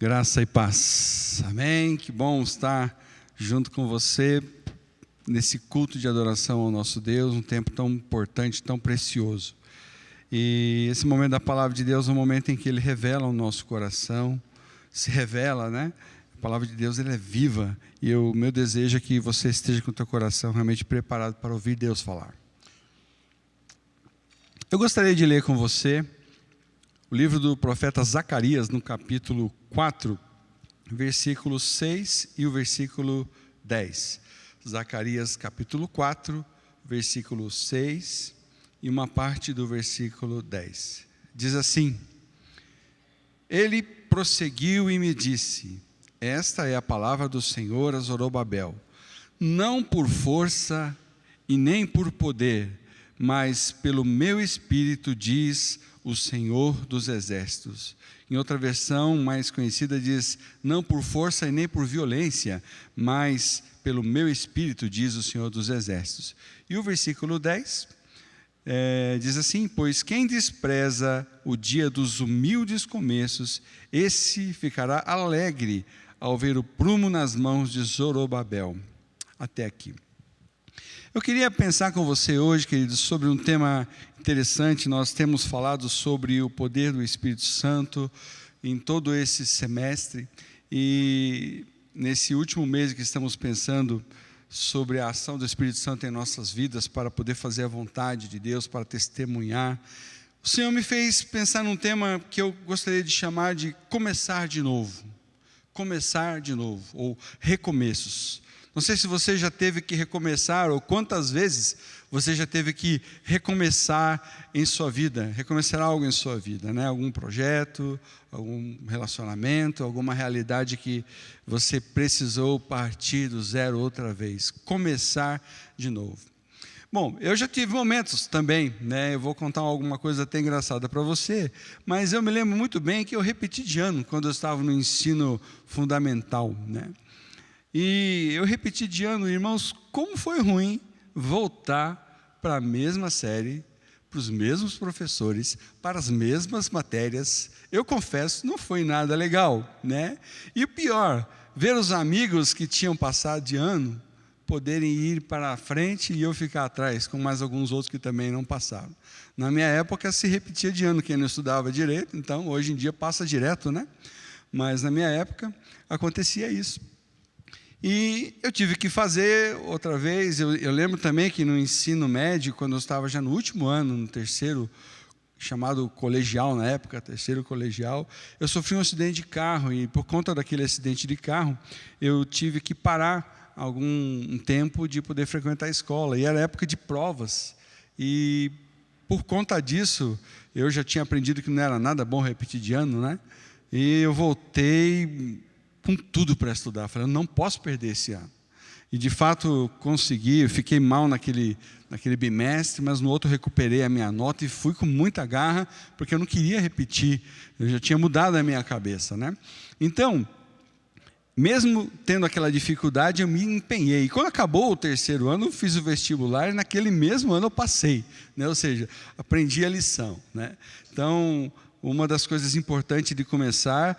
Graça e paz, amém? Que bom estar junto com você nesse culto de adoração ao nosso Deus, um tempo tão importante, tão precioso. E esse momento da palavra de Deus é um momento em que Ele revela o nosso coração, se revela, né? A palavra de Deus, ela é viva, e o meu desejo é que você esteja com o teu coração realmente preparado para ouvir Deus falar. Eu gostaria de ler com você o livro do profeta Zacarias, no capítulo 4, versículo 6 e o versículo 10. Zacarias, capítulo 4, versículo 6 e uma parte do versículo 10. Diz assim: Ele prosseguiu e me disse: Esta é a palavra do Senhor a Zorobabel, não por força e nem por poder, mas pelo meu Espírito, diz o Senhor dos Exércitos. Em outra versão mais conhecida diz: não por força e nem por violência, mas pelo meu Espírito, diz o Senhor dos Exércitos. E o versículo 10 diz assim: pois quem despreza o dia dos humildes começos, esse ficará alegre ao ver o prumo nas mãos de Zorobabel. Até aqui. Eu queria pensar com você hoje, queridos, sobre um tema interessante. Nós temos falado sobre o poder do Espírito Santo em todo esse semestre, e nesse último mês que estamos pensando sobre a ação do Espírito Santo em nossas vidas, para poder fazer a vontade de Deus, para testemunhar, o Senhor me fez pensar num tema que eu gostaria de chamar de começar de novo. Começar de novo, ou recomeços. Não sei se você já teve que recomeçar, ou quantas vezes você já teve que recomeçar em sua vida, recomeçar algo em sua vida, né? Algum projeto, algum relacionamento, alguma realidade que você precisou partir do zero outra vez, começar de novo. Bom, eu já tive momentos também, né? Eu vou contar alguma coisa até engraçada para você, mas eu me lembro muito bem que eu repeti de ano, quando eu estava no ensino fundamental, né? E eu repeti de ano, irmãos, como foi ruim voltar para a mesma série, para os mesmos professores, para as mesmas matérias. Eu confesso, não foi nada legal, né? E o pior, ver os amigos que tinham passado de ano poderem ir para a frente e eu ficar atrás, com mais alguns outros que também não passaram. Na minha época se repetia de ano, quem não estudava direito, então hoje em dia passa direto, né? Mas na minha época acontecia isso. E eu tive que fazer outra vez. Eu lembro também que no ensino médio, quando eu estava já no último ano, no terceiro, chamado colegial na época, terceiro colegial, eu sofri um acidente de carro, e por conta daquele acidente de carro, eu tive que parar algum tempo de poder frequentar a escola, e era época de provas, e por conta disso, eu já tinha aprendido que não era nada bom repetir de ano, né? E eu voltei com tudo para estudar. Falei, eu não posso perder esse ano. E de fato consegui, eu fiquei mal naquele bimestre, mas no outro recuperei a minha nota e fui com muita garra, porque eu não queria repetir, eu já tinha mudado a minha cabeça, né? Então, mesmo tendo aquela dificuldade, eu me empenhei. E quando acabou o terceiro ano, eu fiz o vestibular, e naquele mesmo ano eu passei, né? Ou seja, aprendi a lição, né? Então, uma das coisas importantes de começar,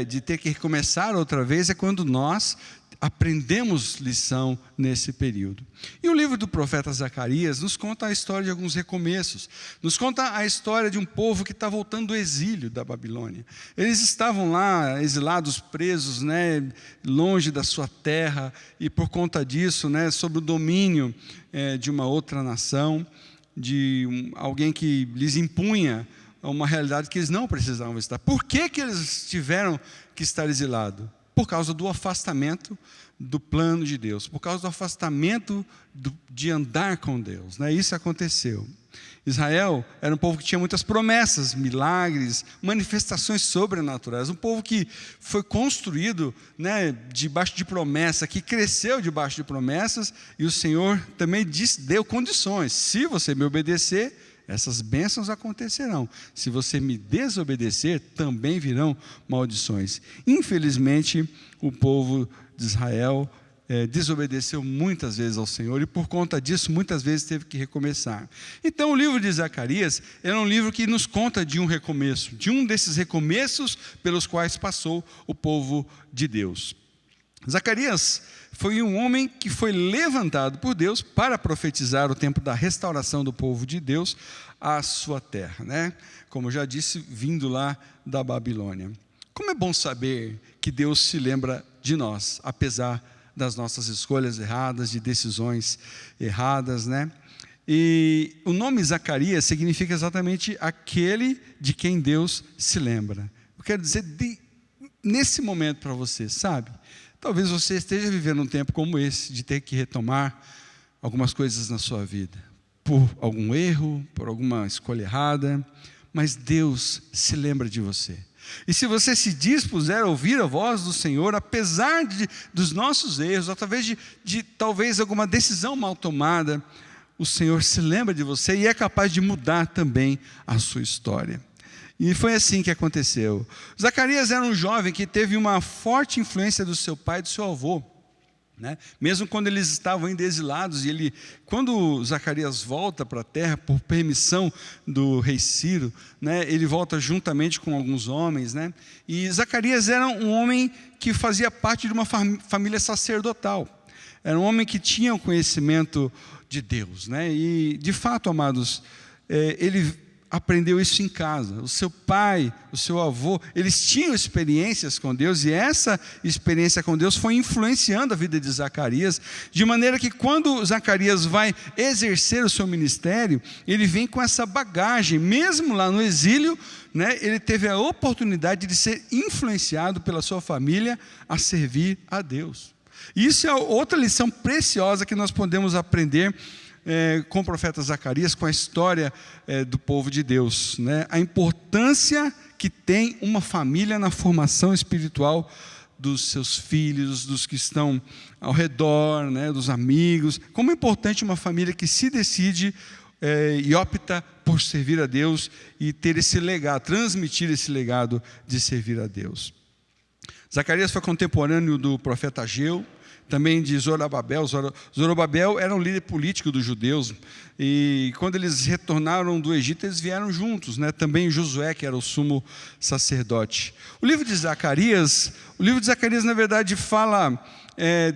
de ter que recomeçar outra vez, é quando nós aprendemos lição nesse período. E o livro do profeta Zacarias nos conta a história de alguns recomeços, nos conta a história de um povo que está voltando do exílio da Babilônia. Eles estavam lá, exilados, presos, né, longe da sua terra, e por conta disso, né, sob o domínio de uma outra nação, de alguém que lhes impunha uma realidade que eles não precisavam estar. Por que eles tiveram que estar exilados? Por causa do afastamento do plano de Deus, por causa do afastamento de andar com Deus, né? Isso aconteceu. Israel era um povo que tinha muitas promessas, milagres, manifestações sobrenaturais, um povo que foi construído, né, debaixo de promessa, que cresceu debaixo de promessas, e o Senhor também deu condições: se você me obedecer, essas bênçãos acontecerão. Se você me desobedecer, também virão maldições. Infelizmente, o povo de Israel desobedeceu muitas vezes ao Senhor e por conta disso muitas vezes teve que recomeçar. Então o livro de Zacarias era um livro que nos conta de um recomeço, de um desses recomeços pelos quais passou o povo de Deus. Zacarias foi um homem que foi levantado por Deus para profetizar o tempo da restauração do povo de Deus à sua terra, né? Como eu já disse, vindo lá da Babilônia. Como é bom saber que Deus se lembra de nós, apesar das nossas escolhas erradas, de decisões erradas, né? E o nome Zacarias significa exatamente aquele de quem Deus se lembra. Eu quero dizer, nesse momento para você, sabe? Talvez você esteja vivendo um tempo como esse, de ter que retomar algumas coisas na sua vida, por algum erro, por alguma escolha errada, mas Deus se lembra de você. E se você se dispuser a ouvir a voz do Senhor, apesar dos nossos erros, através de talvez alguma decisão mal tomada, o Senhor se lembra de você e é capaz de mudar também a sua história. E foi assim que aconteceu. Zacarias era um jovem que teve uma forte influência do seu pai e do seu avô, né? Mesmo quando eles estavam ainda exilados, e quando Zacarias volta para a terra por permissão do rei Ciro, né, ele volta juntamente com alguns homens, né? E Zacarias era um homem que fazia parte de uma família sacerdotal, era um homem que tinha o conhecimento de Deus, né? E de fato, amados, ele aprendeu isso em casa. O seu pai, o seu avô, eles tinham experiências com Deus, e essa experiência com Deus foi influenciando a vida de Zacarias, de maneira que quando Zacarias vai exercer o seu ministério, ele vem com essa bagagem, mesmo lá no exílio, né, ele teve a oportunidade de ser influenciado pela sua família a servir a Deus. E isso é outra lição preciosa que nós podemos aprender com o profeta Zacarias, com a história do povo de Deus, né? A importância que tem uma família na formação espiritual dos seus filhos, dos que estão ao redor, né? Dos amigos. Como é importante uma família que se decide e opta por servir a Deus e ter esse legado, transmitir esse legado de servir a Deus. Zacarias foi contemporâneo do profeta Ageu, também de Zorobabel. Zorobabel era um líder político dos judeus, e quando eles retornaram do Egito, eles vieram juntos, né? Também Josué, que era o sumo sacerdote. O livro de Zacarias, na verdade, fala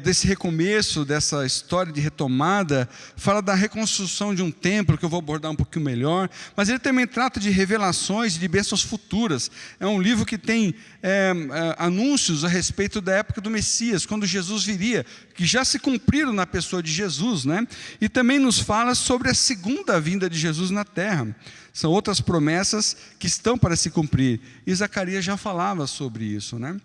desse recomeço, dessa história de retomada, fala da reconstrução de um templo, que eu vou abordar um pouquinho melhor, mas ele também trata de revelações e de bênçãos futuras. É um livro que tem anúncios a respeito da época do Messias, quando Jesus viria, que já se cumpriram na pessoa de Jesus, né? E também nos fala sobre a segunda vinda de Jesus na terra. São outras promessas que estão para se cumprir, e Zacarias já falava sobre isso, né?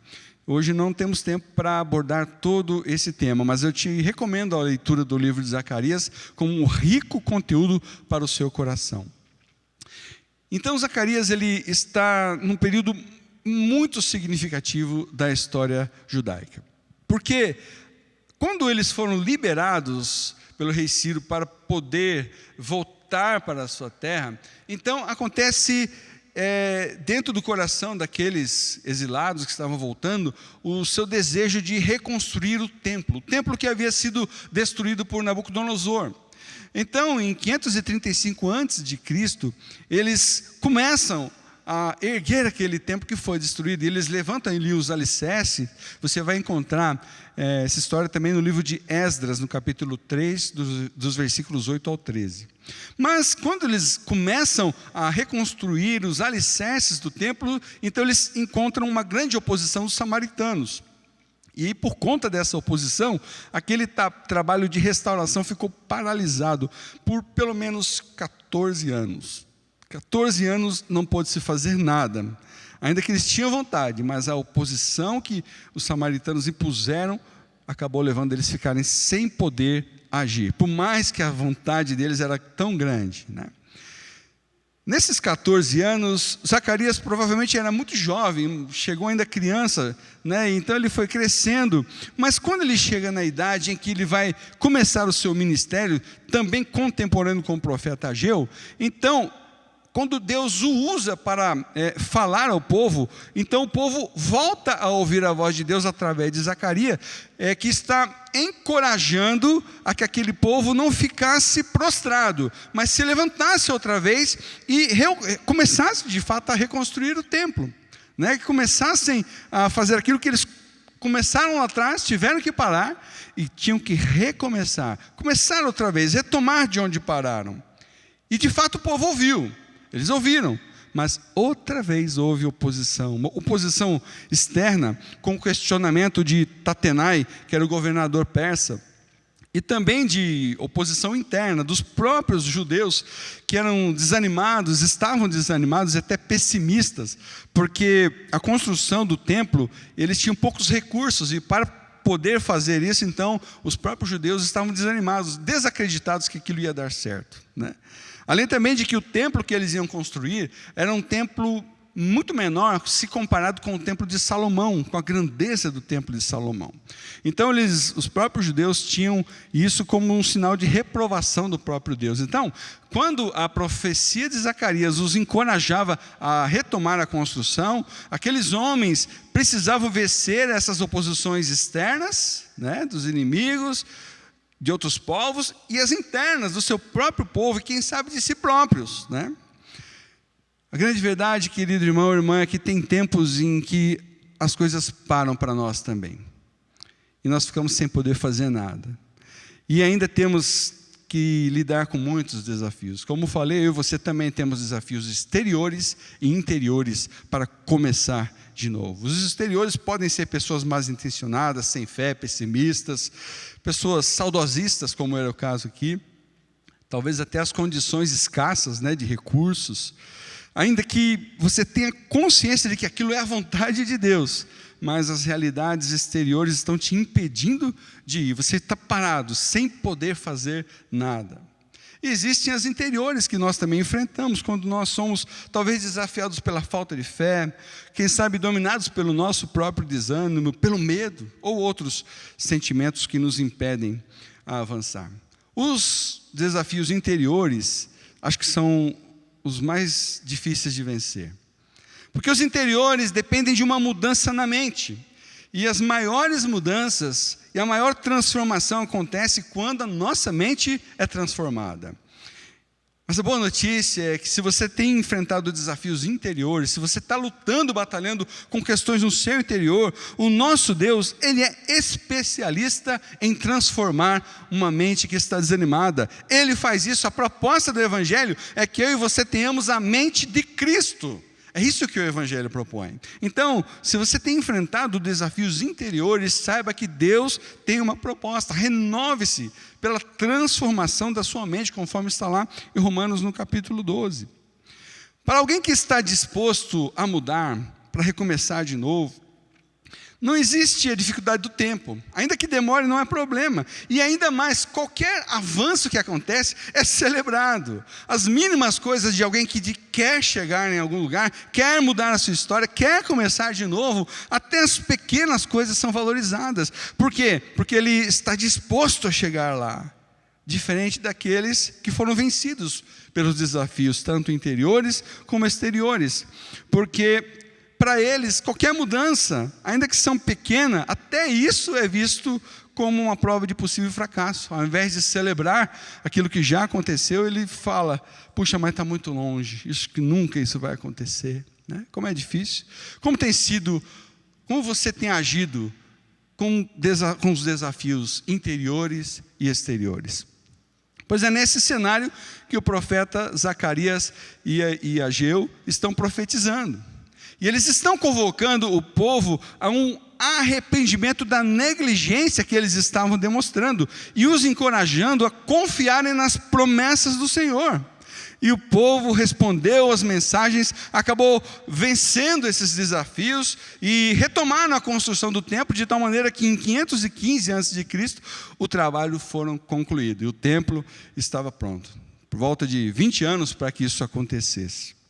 Hoje não temos tempo para abordar todo esse tema, mas eu te recomendo a leitura do livro de Zacarias como um rico conteúdo para o seu coração. Então Zacarias, ele está num período muito significativo da história judaica. Porque quando eles foram liberados pelo rei Ciro para poder voltar para a sua terra, então acontece dentro do coração daqueles exilados que estavam voltando, o seu desejo de reconstruir o templo que havia sido destruído por Nabucodonosor. Então, em 535 a.C., eles começam a erguer aquele templo que foi destruído, e eles levantam ali os alicerces. Você vai encontrar essa história também no livro de Esdras, no capítulo 3, dos versículos 8 ao 13. Mas quando eles começam a reconstruir os alicerces do templo, então eles encontram uma grande oposição dos samaritanos. E por conta dessa oposição, aquele trabalho de restauração ficou paralisado por pelo menos 14 anos. 14 anos não pôde se fazer nada, ainda que eles tinham vontade, mas a oposição que os samaritanos impuseram acabou levando eles a ficarem sem poder agir, por mais que a vontade deles era tão grande, né? Nesses 14 anos, Zacarias provavelmente era muito jovem, chegou ainda criança, né? Então ele foi crescendo, mas quando ele chega na idade em que ele vai começar o seu ministério, também contemporâneo com o profeta Ageu, então quando Deus o usa para falar ao povo, então o povo volta a ouvir a voz de Deus através de Zacarias, que está encorajando a que aquele povo não ficasse prostrado, mas se levantasse outra vez e começasse de fato a reconstruir o templo, né? Que começassem a fazer aquilo que eles começaram lá atrás, tiveram que parar e tinham que recomeçar, começar outra vez, retomar de onde pararam. E de fato o povo ouviu. Eles ouviram, mas outra vez houve oposição, uma oposição externa, com o questionamento de Tatenai, que era o governador persa, e também de oposição interna, dos próprios judeus, que eram desanimados, estavam desanimados e até pessimistas, porque a construção do templo, eles tinham poucos recursos, e para poder fazer isso, então, os próprios judeus estavam desanimados, desacreditados que aquilo ia dar certo, né? Além também de que o templo que eles iam construir era um templo muito menor se comparado com o templo de Salomão, com a grandeza do templo de Salomão. Então os próprios judeus tinham isso como um sinal de reprovação do próprio Deus. Então, quando a profecia de Zacarias os encorajava a retomar a construção, aqueles homens precisavam vencer essas oposições externas, né, dos inimigos, de outros povos, e as internas do seu próprio povo, e quem sabe de si próprios, né? A grande verdade, querido irmão e irmã, é que tem tempos em que as coisas param para nós também, e nós ficamos sem poder fazer nada, e ainda temos que lidar com muitos desafios. Como falei, eu e você também temos desafios exteriores e interiores para começar de novo. Os exteriores podem ser pessoas mal intencionadas, sem fé, pessimistas, pessoas saudosistas, como era o caso aqui, talvez até as condições escassas, né, de recursos, ainda que você tenha consciência de que aquilo é a vontade de Deus, mas as realidades exteriores estão te impedindo de ir, você está parado, sem poder fazer nada. E existem as interiores que nós também enfrentamos, quando nós somos talvez desafiados pela falta de fé, quem sabe dominados pelo nosso próprio desânimo, pelo medo, ou outros sentimentos que nos impedem a avançar. Os desafios interiores, acho que são os mais difíceis de vencer. Porque os interiores dependem de uma mudança na mente. E as maiores mudanças e a maior transformação acontece quando a nossa mente é transformada. Mas a boa notícia é que se você tem enfrentado desafios interiores, se você está lutando, batalhando com questões no seu interior, o nosso Deus, Ele é especialista em transformar uma mente que está desanimada. Ele faz isso, a proposta do Evangelho é que eu e você tenhamos a mente de Cristo. É isso que o Evangelho propõe. Então, se você tem enfrentado desafios interiores, saiba que Deus tem uma proposta. Renove-se pela transformação da sua mente, conforme está lá em Romanos no capítulo 12. Para alguém que está disposto a mudar, para recomeçar de novo, não existe a dificuldade do tempo, ainda que demore não é problema, e ainda mais, qualquer avanço que acontece é celebrado. As mínimas coisas de alguém que quer chegar em algum lugar, quer mudar a sua história, quer começar de novo, até as pequenas coisas são valorizadas. Por quê? Porque ele está disposto a chegar lá, diferente daqueles que foram vencidos pelos desafios, tanto interiores como exteriores, porque para eles, qualquer mudança, ainda que são pequena, até isso é visto como uma prova de possível fracasso. Ao invés de celebrar aquilo que já aconteceu, ele fala, puxa, mas está muito longe, nunca isso vai acontecer, né? Como é difícil. Como tem sido, como você tem agido com os desafios interiores e exteriores? Pois é nesse cenário que o profeta Zacarias e Ageu estão profetizando. E eles estão convocando o povo a um arrependimento da negligência que eles estavam demonstrando e os encorajando a confiarem nas promessas do Senhor. E o povo respondeu às mensagens, acabou vencendo esses desafios e retomaram a construção do templo de tal maneira que em 515 a.C. o trabalho foi concluído e o templo estava pronto. Por volta de 20 anos para que isso acontecesse.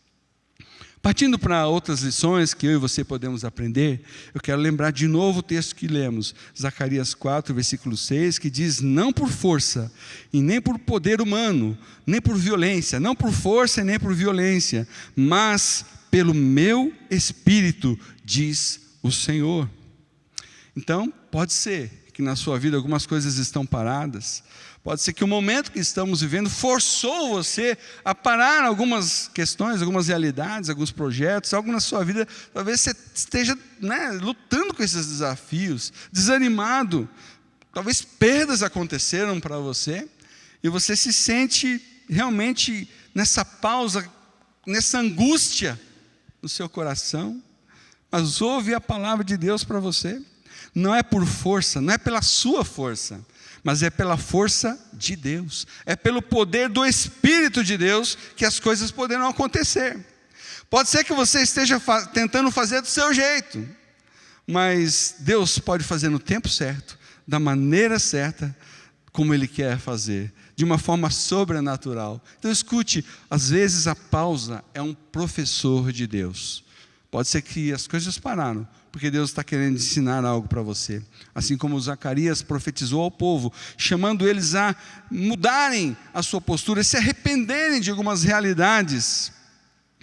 Partindo para outras lições que eu e você podemos aprender, eu quero lembrar de novo o texto que lemos, Zacarias 4, versículo 6, que diz: não por força, e nem por poder humano, nem por violência, não por força e nem por violência, mas pelo meu Espírito, diz o Senhor. Então, pode ser que na sua vida algumas coisas estão paradas, pode ser que o momento que estamos vivendo forçou você a parar algumas questões, algumas realidades, alguns projetos, algo na sua vida. Talvez você esteja lutando com esses desafios, desanimado. Talvez perdas aconteceram para você e você se sente realmente nessa pausa, nessa angústia no seu coração. Mas ouve a palavra de Deus para você. Não é por força, não é pela sua força, mas é pela força de Deus, é pelo poder do Espírito de Deus que as coisas poderão acontecer. Pode ser que você esteja tentando fazer do seu jeito, mas Deus pode fazer no tempo certo, da maneira certa, como Ele quer fazer, de uma forma sobrenatural. Então escute, às vezes a pausa é um professor de Deus. Pode ser que as coisas pararam, porque Deus está querendo ensinar algo para você. Assim como Zacarias profetizou ao povo, chamando eles a mudarem a sua postura, se arrependerem de algumas realidades.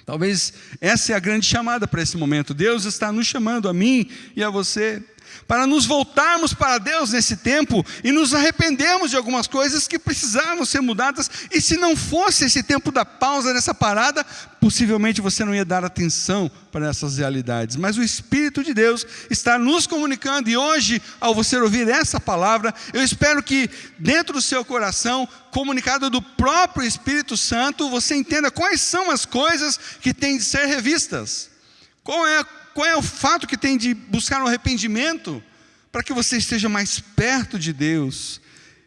Talvez essa é a grande chamada para esse momento. Deus está nos chamando, a mim e a você, para nos voltarmos para Deus nesse tempo e nos arrependermos de algumas coisas que precisavam ser mudadas. E se não fosse esse tempo da pausa, dessa parada, possivelmente você não ia dar atenção para essas realidades. Mas o Espírito de Deus está nos comunicando, e hoje, ao você ouvir essa palavra, eu espero que dentro do seu coração, comunicado do próprio Espírito Santo, você entenda quais são as coisas que têm de ser revistas. Qual é o fato que tem de buscar um arrependimento, para que você esteja mais perto de Deus.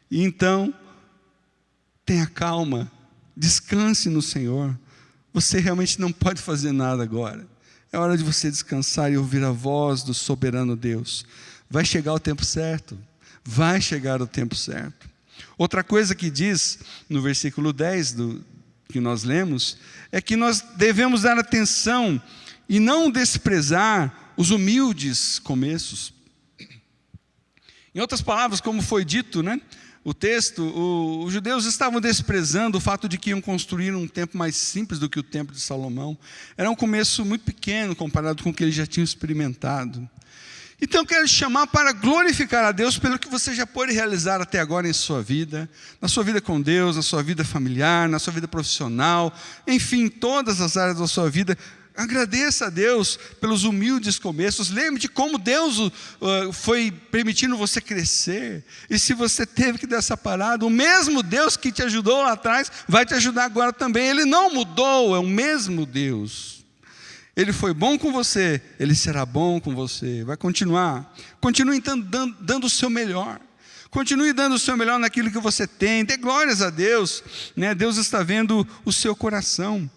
E então, tenha calma, descanse no Senhor. Você realmente não pode fazer nada agora. É hora de você descansar e ouvir a voz do soberano Deus. Vai chegar o tempo certo. Vai chegar o tempo certo. Outra coisa que diz no versículo 10 que nós lemos, é que nós devemos dar atenção e não desprezar os humildes começos. Em outras palavras, como foi dito, o texto, os judeus estavam desprezando o fato de que iam construir um templo mais simples do que o templo de Salomão. Era um começo muito pequeno comparado com o que eles já tinham experimentado. Então eu quero te chamar para glorificar a Deus pelo que você já pôde realizar até agora em sua vida, na sua vida com Deus, na sua vida familiar, na sua vida profissional, enfim, em todas as áreas da sua vida. Agradeça a Deus pelos humildes começos. Lembre de como Deus foi permitindo você crescer. E se você teve que dar essa parada, o mesmo Deus que te ajudou lá atrás vai te ajudar agora também. Ele não mudou, é o mesmo Deus. Ele foi bom com você, Ele será bom com você. Vai continuar. Continue então dando o seu melhor. Continue dando o seu melhor naquilo que você tem. Dê glórias a Deus. Deus está vendo o seu coração.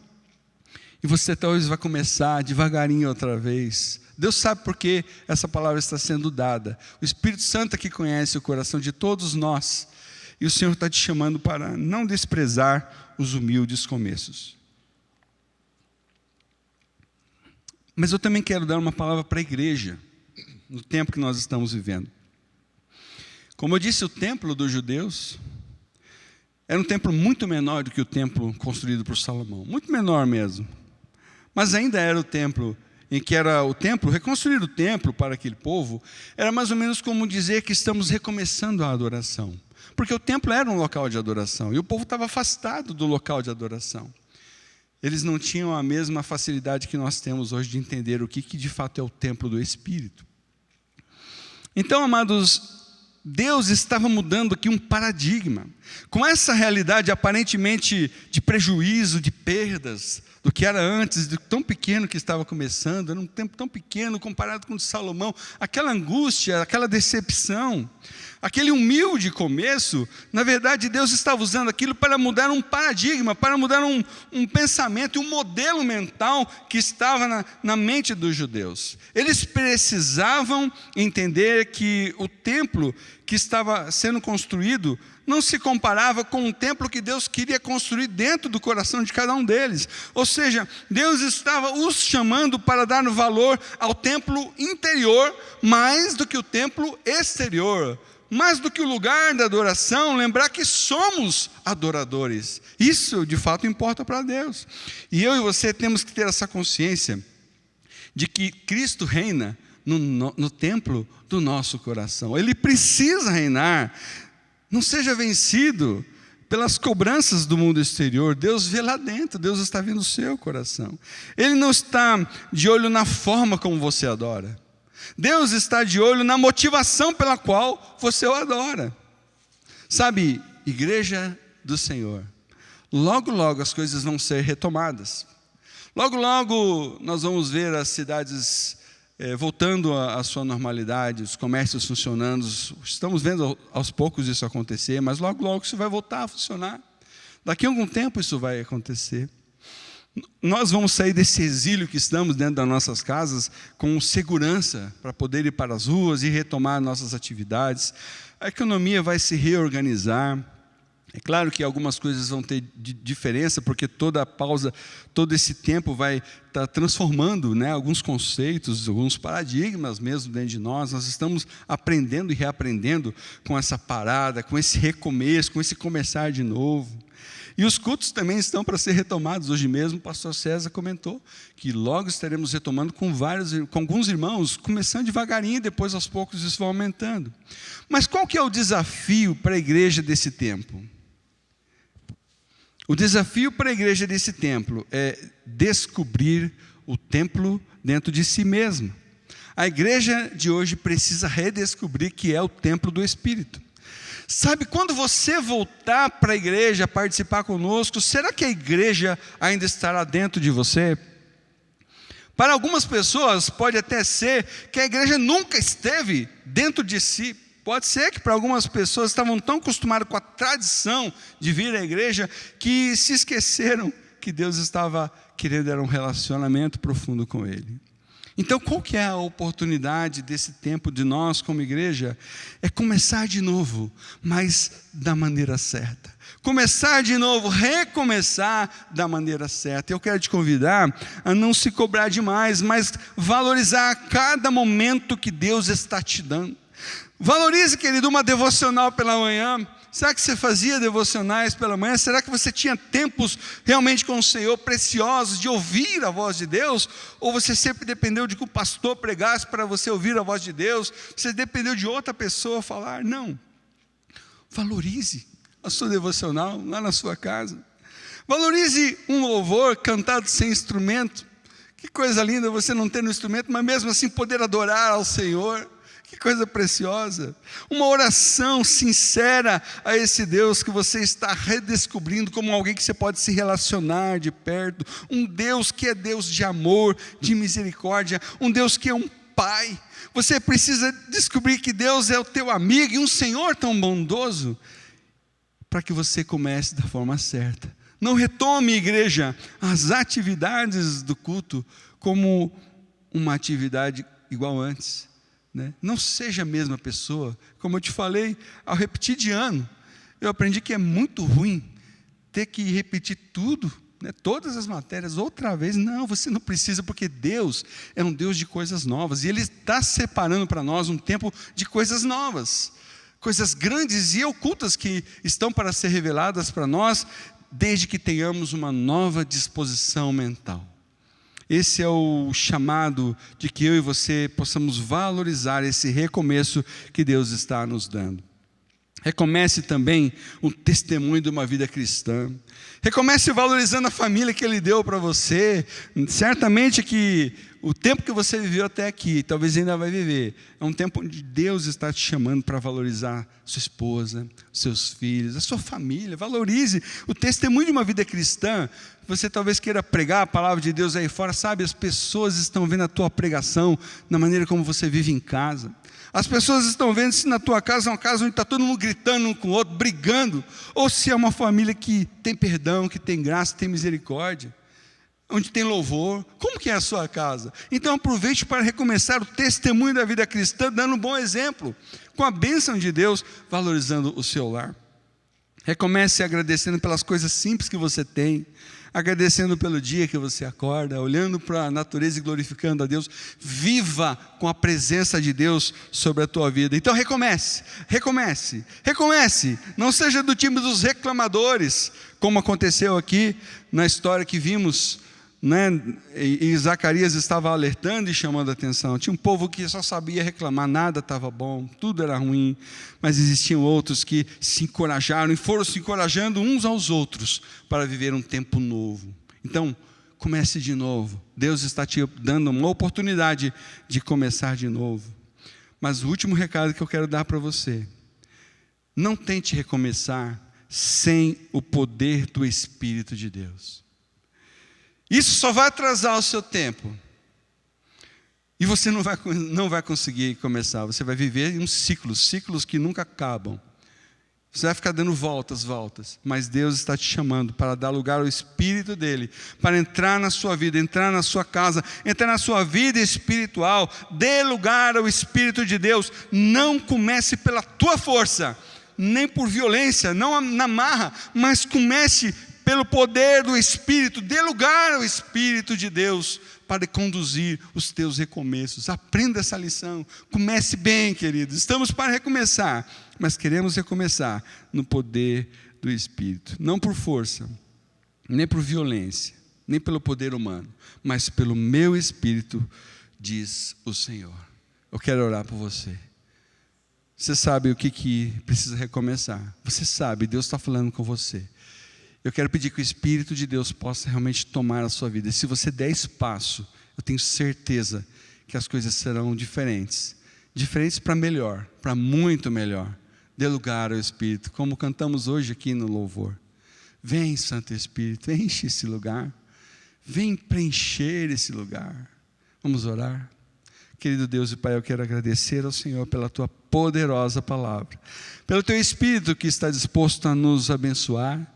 E você talvez vai começar devagarinho outra vez. Deus sabe por que essa palavra está sendo dada. O Espírito Santo aqui conhece o coração de todos nós. E o Senhor está te chamando para não desprezar os humildes começos. Mas eu também quero dar uma palavra para a igreja, no tempo que nós estamos vivendo. Como eu disse, o templo dos judeus era um templo muito menor do que o templo construído por Salomão. Muito menor mesmo. Mas ainda era o templo, em que era o templo, reconstruir o templo para aquele povo, era mais ou menos como dizer que estamos recomeçando a adoração. Porque o templo era um local de adoração, e o povo estava afastado do local de adoração. Eles não tinham a mesma facilidade que nós temos hoje de entender o que de fato é o templo do Espírito. Então, amados, Deus estava mudando aqui um paradigma. Com essa realidade aparentemente de prejuízo, de perdas, do que era antes, de tão pequeno que estava começando, era um tempo tão pequeno comparado com o de Salomão, aquela angústia, aquela decepção, aquele humilde começo, na verdade Deus estava usando aquilo para mudar um paradigma, para mudar um pensamento, um modelo mental que estava na mente dos judeus. Eles precisavam entender que o templo que estava sendo construído não se comparava com o templo que Deus queria construir dentro do coração de cada um deles. Ou seja, Deus estava os chamando para dar valor ao templo interior mais do que o templo exterior. Mais do que o lugar da adoração, lembrar que somos adoradores. Isso, de fato, importa para Deus. E eu e você temos que ter essa consciência de que Cristo reina no templo do nosso coração. Ele precisa reinar. Não seja vencido pelas cobranças do mundo exterior. Deus vê lá dentro, Deus está vendo o seu coração. Ele não está de olho na forma como você adora. Deus está de olho na motivação pela qual você o adora. Sabe, igreja do Senhor, logo, logo as coisas vão ser retomadas. Logo, logo nós vamos ver as cidades voltando à sua normalidade, os comércios funcionando. Estamos vendo aos poucos isso acontecer, mas logo, logo isso vai voltar a funcionar. Daqui a algum tempo isso vai acontecer. Nós vamos sair desse exílio que estamos dentro das nossas casas com segurança para poder ir para as ruas e retomar nossas atividades. A economia vai se reorganizar. É claro que algumas coisas vão ter diferença, porque toda a pausa, todo esse tempo vai estar transformando, né, alguns conceitos, alguns paradigmas mesmo dentro de nós. Nós estamos aprendendo e reaprendendo com essa parada, com esse recomeço, com esse começar de novo. E os cultos também estão para ser retomados. Hoje mesmo o pastor César comentou que logo estaremos retomando com alguns irmãos, começando devagarinho, depois aos poucos isso vai aumentando. Mas qual que é o desafio para a igreja desse tempo? O desafio para a igreja desse templo é descobrir o templo dentro de si mesma. A igreja de hoje precisa redescobrir que é o templo do Espírito. Sabe, quando você voltar para a igreja, participar conosco, será que a igreja ainda estará dentro de você? Para algumas pessoas pode até ser que a igreja nunca esteve dentro de si. Pode ser que para algumas pessoas estavam tão acostumadas com a tradição de vir à igreja que se esqueceram que Deus estava querendo um relacionamento profundo com Ele. Então, qual que é a oportunidade desse tempo de nós como igreja? É começar de novo, mas da maneira certa. Começar de novo, recomeçar da maneira certa. Eu quero te convidar a não se cobrar demais, mas valorizar cada momento que Deus está te dando. Valorize, querido, uma devocional pela manhã. Será que você fazia devocionais pela manhã? Será que você tinha tempos realmente com o Senhor preciosos de ouvir a voz de Deus? Ou você sempre dependeu de que o pastor pregasse para você ouvir a voz de Deus? Você dependeu de outra pessoa falar? Não. Valorize a sua devocional lá na sua casa. Valorize um louvor cantado sem instrumento. Que coisa linda você não ter no instrumento, mas mesmo assim poder adorar ao Senhor. Que coisa preciosa, uma oração sincera a esse Deus que você está redescobrindo como alguém que você pode se relacionar de perto, um Deus que é Deus de amor, de misericórdia, um Deus que é um Pai. Você precisa descobrir que Deus é o teu amigo e um Senhor tão bondoso, para que você comece da forma certa. Não retome, igreja, as atividades do culto como uma atividade igual antes. Não seja a mesma pessoa. Como eu te falei, ao repetir de ano, eu aprendi que é muito ruim ter que repetir tudo, todas as matérias outra vez. Não, você não precisa, porque Deus é um Deus de coisas novas, e Ele está separando para nós um tempo de coisas novas, coisas grandes e ocultas que estão para ser reveladas para nós, desde que tenhamos uma nova disposição mental. Esse é o chamado de que eu e você possamos valorizar esse recomeço que Deus está nos dando. Recomece também o testemunho de uma vida cristã. Recomece valorizando a família que Ele deu para você. Certamente que o tempo que você viveu até aqui, talvez ainda vai viver, é um tempo onde Deus está te chamando para valorizar sua esposa, seus filhos, a sua família. Valorize o testemunho de uma vida cristã. Você talvez queira pregar a palavra de Deus aí fora, sabe? As pessoas estão vendo a tua pregação na maneira como você vive em casa. As pessoas estão vendo se na tua casa é uma casa onde está todo mundo gritando um com o outro, brigando, ou se é uma família que tem perdão, que tem graça, que tem misericórdia. onde tem louvor. Como que é a sua casa? Então aproveite para recomeçar o testemunho da vida cristã, dando um bom exemplo, com a bênção de Deus, valorizando o seu lar. Recomece agradecendo pelas coisas simples que você tem, agradecendo pelo dia que você acorda, olhando para a natureza e glorificando a Deus. Viva com a presença de Deus sobre a tua vida. Então recomece. Não seja do time dos reclamadores, como aconteceu aqui na história que vimos, né? E Zacarias estava alertando e chamando a atenção. Tinha um povo que só sabia reclamar, nada estava bom, tudo era ruim, mas existiam outros que se encorajaram e foram se encorajando uns aos outros para viver um tempo novo. Então, comece de novo. Deus está te dando uma oportunidade de começar de novo. Mas o último recado que eu quero dar para você: não tente recomeçar sem o poder do Espírito de Deus. Isso só vai atrasar o seu tempo. E você não vai conseguir começar. Você vai viver em ciclos que nunca acabam. Você vai ficar dando voltas. Mas Deus está te chamando para dar lugar ao Espírito dEle, para entrar na sua vida, entrar na sua casa, entrar na sua vida espiritual. Dê lugar ao Espírito de Deus. Não comece pela tua força, nem por violência, não na marra, mas comece pelo poder do Espírito. Dê lugar ao Espírito de Deus para conduzir os teus recomeços. Aprenda essa lição. Comece bem, queridos. Estamos para recomeçar, mas queremos recomeçar no poder do Espírito. Não por força, nem por violência, nem pelo poder humano, mas pelo meu Espírito, diz o Senhor. Eu quero orar por você. Você sabe o que precisa recomeçar. Você sabe, Deus está falando com você. Eu quero pedir que o Espírito de Deus possa realmente tomar a sua vida. E se você der espaço, eu tenho certeza que as coisas serão diferentes. Diferentes para melhor, para muito melhor. Dê lugar ao Espírito, como cantamos hoje aqui no louvor. Vem, Santo Espírito, enche esse lugar. Vem preencher esse lugar. Vamos orar? Querido Deus e Pai, eu quero agradecer ao Senhor pela Tua poderosa palavra. Pelo Teu Espírito que está disposto a nos abençoar,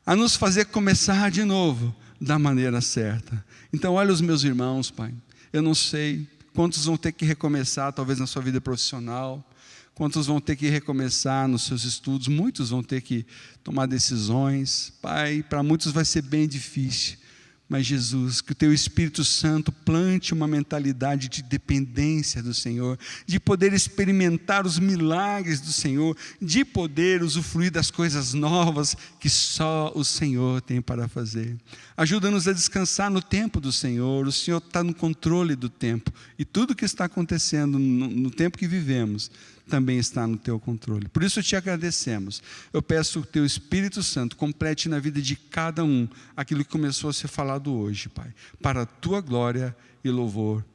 a nos fazer começar de novo da maneira certa. Então olha os meus irmãos, Pai, eu não sei quantos vão ter que recomeçar talvez na sua vida profissional, quantos vão ter que recomeçar nos seus estudos, muitos vão ter que tomar decisões, Pai, para muitos vai ser bem difícil. Mas Jesus, que o Teu Espírito Santo plante uma mentalidade de dependência do Senhor, de poder experimentar os milagres do Senhor, de poder usufruir das coisas novas que só o Senhor tem para fazer. Ajuda-nos a descansar no tempo do Senhor. O Senhor está no controle do tempo. E tudo que está acontecendo no tempo que vivemos também está no Teu controle. Por isso Te agradecemos. Eu peço que o Teu Espírito Santo complete na vida de cada um aquilo que começou a ser falado hoje, Pai, para a Tua glória e louvor,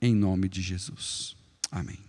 em nome de Jesus. Amém.